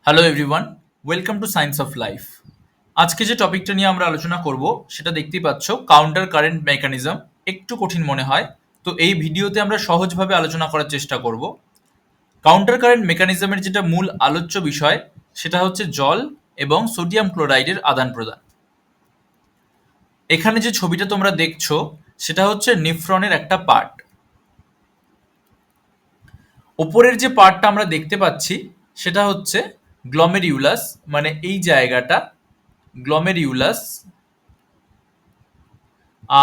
Hello everyone, welcome to science of life. আজকে যে টপিকটা নিয়ে আমরা আলোচনা করব সেটা দেখতেই পাচ্ছ, কাউন্টার কারেন্ট মেকানিজম। একটু কঠিন মনে হয়, তো এই ভিডিওতে আমরা সহজভাবে আলোচনা করার চেষ্টা করব। কাউন্টার কারেন্ট মেকানিজমের যেটা মূল আলোচ্য বিষয় সেটা হচ্ছে জল এবং সোডিয়াম ক্লোরাইডের আদান প্রদান। এখানে যে ছবিটা তোমরা দেখছো সেটা হচ্ছে নিফ্রনের একটা পার্ট। ওপরের যে পার্টটা আমরা দেখতে পাচ্ছি সেটা হচ্ছে গ্লোমেরিউলাস, মানে এই জায়গাটা গ্লোমেরিউলাস।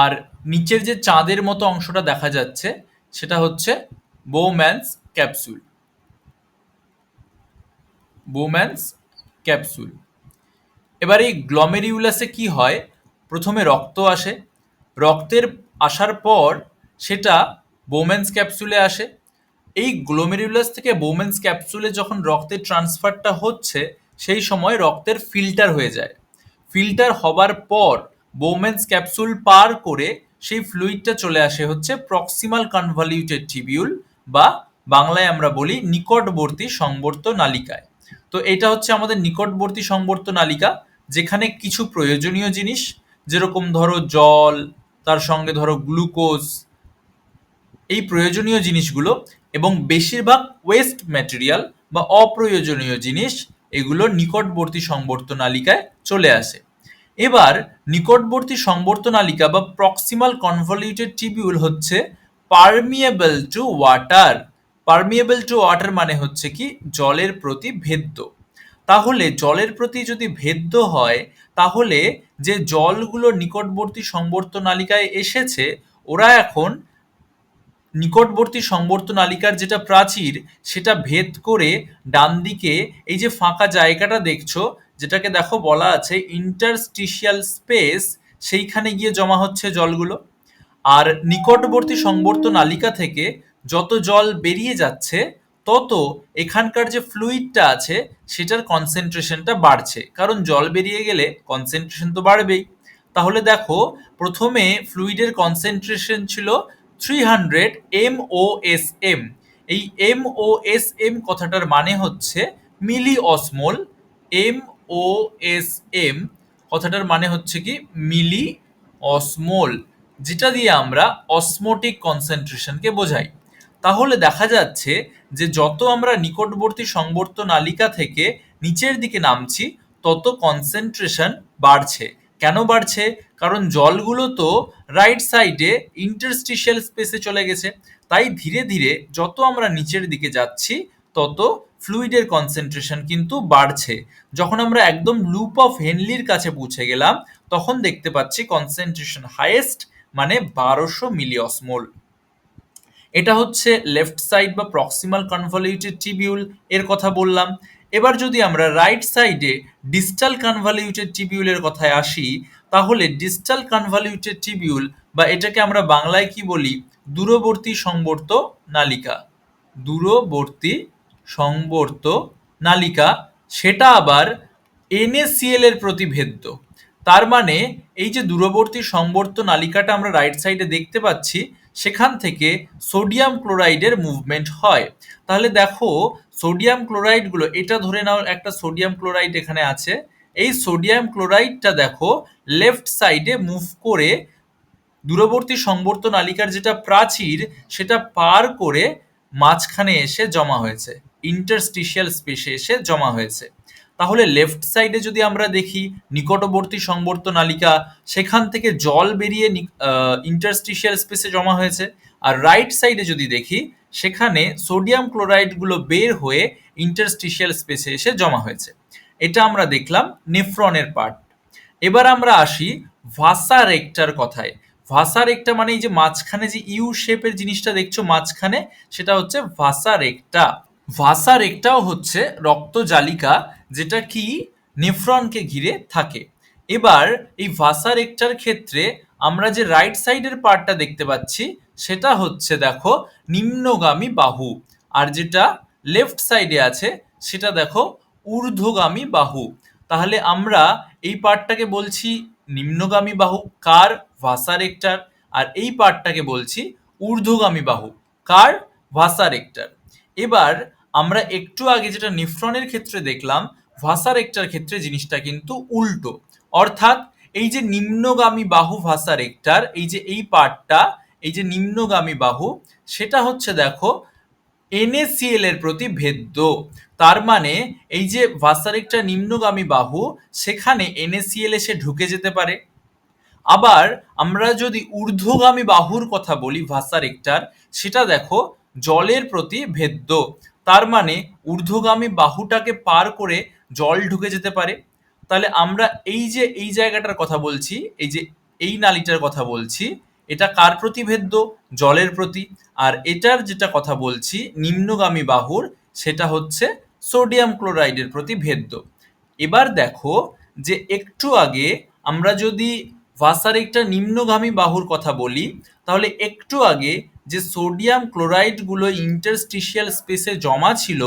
আর নিচের যে চাঁদের মতো অংশটা দেখা যাচ্ছে সেটা হচ্ছে বোম্যান্স ক্যাপসুল। Bowman's capsule. এবার এই গ্লোমেরিউলাসে কি হয়, প্রথমে রক্ত আসে, রক্তের আসার পর সেটা বোম্যান্স ক্যাপসুলে আসে। এই গ্লোমেরিউলাস থেকে বোম্যান্স ক্যাপসুলে যখন রক্তের ট্রান্সফারটা হচ্ছে সেই সময় রক্তের ফিল্টার হয়ে যায়। ফিল্টার হবার পর বোম্যান্স ক্যাপসুল পার করে সেই ফ্লুইডটা চলে আসে হচ্ছে প্রক্সিমাল কনভলিউটেড টিবিউল, বা বাংলায় আমরা বলি নিকটবর্তী সংবর্ত নালিকায়। তো এটা হচ্ছে আমাদের নিকটবর্তী সংবর্ত নালিকা, যেখানে কিছু প্রয়োজনীয় জিনিস, যেরকম ধরো জল, তার সঙ্গে ধরো গ্লুকোজ, এই প্রয়োজনীয় জিনিসগুলো এবং বেশিরভাগ ওয়েস্ট ম্যাটেরিয়াল বা অপ্রয়োজনীয় জিনিস, এগুলো নিকটবর্তী সংবর্ত নালিকায় চলে আসে। এবার নিকটবর্তী সংবর্ত নালিকা বা প্রক্সিমাল কনভলিউটেড টিবিউল হচ্ছে permeable to water. Permeable to water মানে হচ্ছে কি জলের প্রতি ভেদ্য। তাহলে জলের প্রতি যদি ভেদ্য হয়, তাহলে যে জলগুলো নিকটবর্তী সংবর্ত নালিকায় এসেছে ওরা এখন নিকটবর্তী সংবর্ত নালিকার যেটা প্রাচীর সেটা ভেদ করে ডান দিকে এই যে ফাঁকা জায়গাটা দেখছো, যেটাকে দেখো বলা আছে ইন্টারস্টিশিয়াল স্পেস, সেইখানে গিয়ে জমা হচ্ছে জলগুলো। আর নিকটবর্তী সংবর্ত নালিকা থেকে যত জল বেরিয়ে যাচ্ছে তত এখানকার যে ফ্লুইডটা আছে সেটার কনসেন্ট্রেশনটা বাড়ছে, কারণ জল বেরিয়ে গেলে কনসেন্ট্রেশন তো বাড়বেই। তাহলে দেখো, প্রথমে ফ্লুইডের কনসেন্ট্রেশন ছিল 300 MOSM। এই MOSM কথাটার মানে হচ্ছে মিলি অসমোল। MOSM কথাটার মানে হচ্ছে কি মিলি অসমোল, যেটা দিয়ে আমরা অসমোটিক কনসেন্ট্রেশনকে বোঝাই। তাহলে দেখা যাচ্ছে যে যত আমরা নিকটবর্তী সংবর্ত নালিকা থেকে নিচের দিকে নামছি তত কনসেন্ট্রেশন বাড়ছে। কেন বাড়ছে? কারণ জলগুলো তো রাইট সাইডে ইন্টারস্টিশিয়াল স্পেসে চলে গেছে। তাই ধীরে ধীরে যত আমরা নিচের দিকে যাচ্ছি তত ফ্লুইডের কনসেন্ট্রেশন কিন্তু বাড়ছে। যখন আমরা একদম লুপ অফ হেনলির কাছে পৌঁছে গেলাম তখন দেখতে পাচ্ছি কনসেন্ট্রেশন হাইয়েস্ট, মানে 1200 মিলি অসমোল। এটা হচ্ছে লেফট সাইড বা প্রক্সিমাল কনভলিউটেড টিবিউল এর কথা বললাম। এবার যদি আমরা রাইট সাইডে ডিস্টাল কনভলিউটেড টিবিউলের কথায় আসি, তাহলে ডিস্টাল কনভলিউটেড টিবিউল বা এটাকে আমরা বাংলায় কি বলি, দূরবর্তী সংবর্ত নালিকা। দূরবর্তী সংবর্ত নালিকা, সেটা আবার NaCl এর প্রতি ভেদ্য। তার মানে এই যে দূরবর্তী সংবর্ত নালিকাটা আমরা রাইট সাইডে দেখতে পাচ্ছি, সেখান থেকে সোডিয়াম ক্লোরাইডের মুভমেন্ট হয়। তাহলে দেখো, সোডিয়াম ক্লোরাইডগুলো, এটা ধরে নাও একটা সোডিয়াম ক্লোরাইড এখানে আছে, এই সোডিয়াম ক্লোরাইডটা দেখো লেফট সাইডে মুভ করে দূরবর্তী সংবর্ত নালিকার যেটা প্রাচীর সেটা পার করে মাঝখানে এসে জমা হয়েছে, ইন্টারস্টিশিয়াল স্পেসে এসে জমা হয়েছে। তাহলে লেফট সাইডে যদি আমরা দেখি নিকটবর্তী সংবর্ত নালিকা, সেখান থেকে জল বেরিয়ে ইন্টারস্টিশিয়াল স্পেসে জমা হয়েছে। আর রাইট সাইডে যদি দেখি সেখানে সোডিয়াম ক্লোরাইডগুলো বের হয়ে ইন্টারস্টিশিয়াল স্পেসে এসে জমা হয়েছে। এটা আমরা দেখলাম নেফ্রনের পার্ট। এবার আমরা আসি ভাসা রেক্টার কথায়। ভাসা রেক্টা মানে এই যে মাঝখানে যে ইউ শেপের জিনিসটা দেখছো মাঝখানে, সেটা হচ্ছে ভাসা রেক্টা। ভাসা রেক্টাও হচ্ছে রক্তজালিকা, যেটা কি নেফ্রনকে ঘিরে থাকে। এবার এই ভাসা রেক্টার ক্ষেত্রে আমরা যে রাইট সাইডের পার্টটা দেখতে পাচ্ছি সেটা হচ্ছে দেখো নিম্নগামী বাহু, আর যেটা লেফট সাইডে আছে সেটা দেখো ঊর্ধ্বগামী বাহু। তাহলে আমরা এই পার্টটাকে বলছি নিম্নগামী বাহু, কার? ভাসা রেক্টার। আর এই পার্টটাকে বলছি ঊর্ধ্বগামী বাহু, কার? ভাসা রেক্টার। এবার আমরা একটু আগে যেটা নিফ্রনের ক্ষেত্রে দেখলাম, ভাসারেক্টার ক্ষেত্রে জিনিসটা কিন্তু উল্টো। অর্থাৎ এই যে নিম্নগামী বাহু ভাসারেক্টার, এই যে এই পার্টটা, এই যে নিম্নগামী বাহু, সেটা হচ্ছে দেখো NaCl এর প্রতি ভেদ্য। তার মানে এই যে ভাসারেক্টার নিম্নগামী বাহু, সেখানে NaCl এসে ঢুকে যেতে পারে। আবার আমরা যদি ঊর্ধ্বগামী বাহুর কথা বলি ভাসারেক্টার, সেটা দেখো জলের প্রতি ভেদ্য। তার মানে ঊর্ধ্বগামী বাহুটাকে পার করে জল ঢুকে যেতে পারে। তাহলে আমরা এই যে এই জায়গাটার কথা বলছি, এই যে এই নালীটার কথা বলছি, এটা কার প্রতি ভেদ্য? জলের প্রতি। আর এটার যেটা কথা বলছি নিম্নগামী বাহুর, সেটা হচ্ছে সোডিয়াম ক্লোরাইডের প্রতি ভেদ্য। এবার দেখো যে একটু আগে আমরা যদি ভাসারেক্টার নিম্নগামী বাহুর কথা বলি, তাহলে একটু আগে যে সোডিয়াম ক্লোরাইডগুলো ইন্টারস্টিশিয়াল স্পেসে জমা ছিল,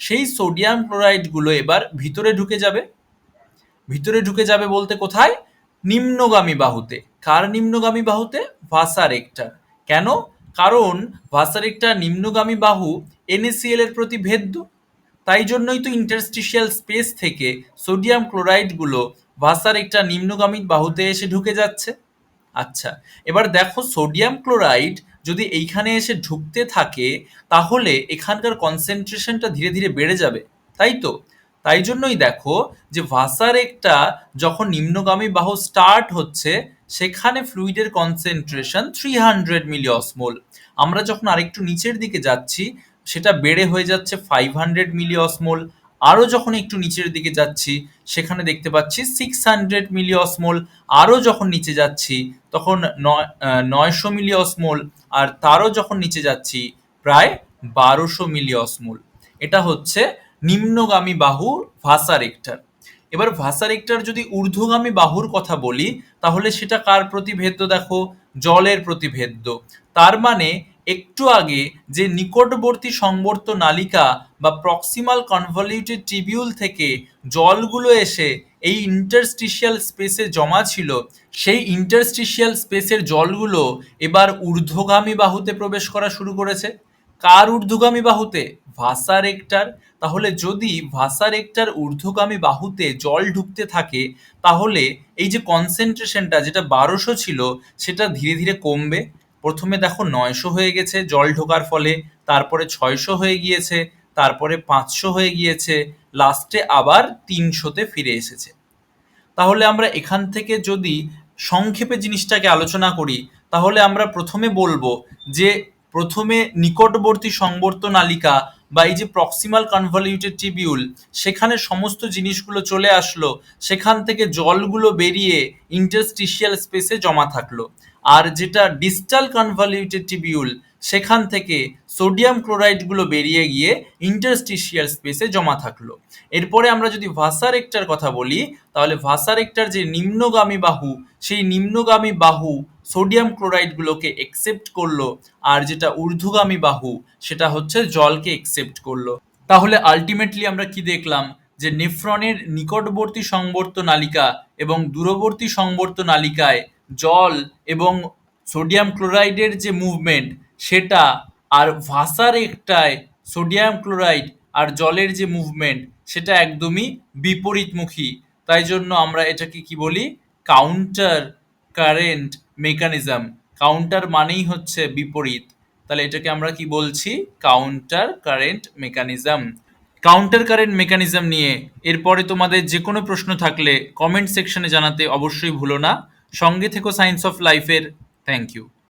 সেই সোডিয়াম ক্লোরাইডগুলো এবার ভিতরে ঢুকে যাবে। ভিতরে ঢুকে যাবে বলতে কোথায়? নিম্নগামী বাহুতে। কার নিম্নগামী বাহুতে? ভাসারেক্টার। কেন? কারণ ভাসারেক্টার নিম্নগামী বাহু NaCl এর প্রতি ভেদ্য। তাই জন্যই তো ইন্টারস্টিশিয়াল স্পেস থেকে সোডিয়াম ক্লোরাইডগুলো ভাসারেক্টার নিম্নগামী বাহুতে এসে ঢুকে যাচ্ছে। আচ্ছা, এবার দেখো সোডিয়াম ক্লোরাইড যদি এইখানে এসে ঢুকতে থাকে, তাহলে এখানকার কনসেন্ট্রেশনটা ধীরে ধীরে বেড়ে যাবে, তাই তো? তাই জন্যই দেখো যে ভাসারেক্টা যখন নিম্নগামী বাহু স্টার্ট হচ্ছে, সেখানে ফ্লুইডের কনসেন্ট্রেশন 300 মিলি অসমোল। আমরা যখন আরেকটু নিচের দিকে যাচ্ছি, সেটা বেড়ে হয়ে যাচ্ছে 500 মিলি অসমোল। আরও যখন একটু নিচের দিকে যাচ্ছি, সেখানে দেখতে পাচ্ছি 600 মিলি অসমোল। আরও যখন নিচে যাচ্ছি, তখন 900 মিলি অসমোল। আর তারও যখন নিচে যাচ্ছি, প্রায় 1200 মিলি অসমোল। এটা হচ্ছে নিম্নগামী বাহু ভাসারেক্টার। এবার ভাসারেক্টার যদি ঊর্ধ্বগামী বাহুর কথা বলি, তাহলে সেটা কার প্রতিভেদ্য? দেখো জলের প্রতিভেদ্য। তার মানে একটু আগে যে নিকটবর্তী সংবর্ত নালিকা বা প্রক্সিমাল কনভলিউটেড টিবিউল থেকে জলগুলো এসে এই ইন্টারস্টিশিয়াল স্পেসে জমা ছিল, সেই ইন্টারস্টিশিয়াল স্পেসের জলগুলো এবার ঊর্ধ্বগামী বাহুতে প্রবেশ করা শুরু করেছে। কার ঊর্ধ্বগামী বাহুতে? ভাসারেক্টার। তাহলে যদি ভাসারেক্টার ঊর্ধ্বগামী বাহুতে জল ঢুকতে থাকে, তাহলে এই যে কনসেন্ট্রেশনটা যেটা 1200 ছিল, সেটা ধীরে ধীরে কমবে। প্রথমে দেখো 900 হয়ে গেছে জল ঢোকার ফলে, তারপরে 600 হয়ে গিয়েছে, তারপরে 500 হয়ে গিয়েছে, লাস্টে আবার 300-তে ফিরে এসেছে। তাহলে আমরা এখান থেকে যদি সংক্ষেপে জিনিসটাকে আলোচনা করি, তাহলে আমরা প্রথমে বলবো যে প্রথমে নিকটবর্তী সংবর্ত নালিকা বা এই যে প্রক্সিমাল কনভলিউটেড টিবিউল, সেখানে সমস্ত জিনিসগুলো চলে আসলো, সেখান থেকে জলগুলো বেরিয়ে ইন্টারস্টিশিয়াল স্পেসে জমা থাকলো। আর যেটা ডিস্টাল কনভলিউটেড টিবিউল, সেখান থেকে সোডিয়াম ক্লোরাইডগুলো বেরিয়ে গিয়ে ইন্টারস্টিশিয়াল স্পেসে জমা থাকলো। এরপরে আমরা যদি ভাসারেক্টার কথা বলি, তাহলে ভাসারেক্টার যে নিম্নগামী বাহু, সেই নিম্নগামী বাহু সোডিয়াম ক্লোরাইডগুলোকে একসেপ্ট করলো, আর যেটা ঊর্ধ্বগামী বাহু, সেটা হচ্ছে জলকে একসেপ্ট করলো। তাহলে আলটিমেটলি আমরা কি দেখলাম? যে নেফ্রনের নিকটবর্তী সংবর্ত নালিকা এবং দূরবর্তী সংবর্ত নালিকায় জল এবং সোডিয়াম ক্লোরাইডের যে মুভমেন্ট, সেটা, আর ভাসারেক্টায় সোডিয়াম ক্লোরাইড আর জলের যে মুভমেন্ট, সেটা একদমই বিপরীতমুখী। তাই জন্য আমরা এটাকে কি বলি? Counter current mechanism. কাউন্টার মানেই হচ্ছে বিপরীত। তাহলে এটাকে আমরা কি বলছি? Counter current mechanism. Counter current mechanism নিয়ে এরপরে তোমাদের যে কোনো প্রশ্ন থাকলে কমেন্ট সেকশনে জানাতে অবশ্যই ভুলো না। সঙ্গে থেকো সায়েন্স অফ লাইফের। Thank you.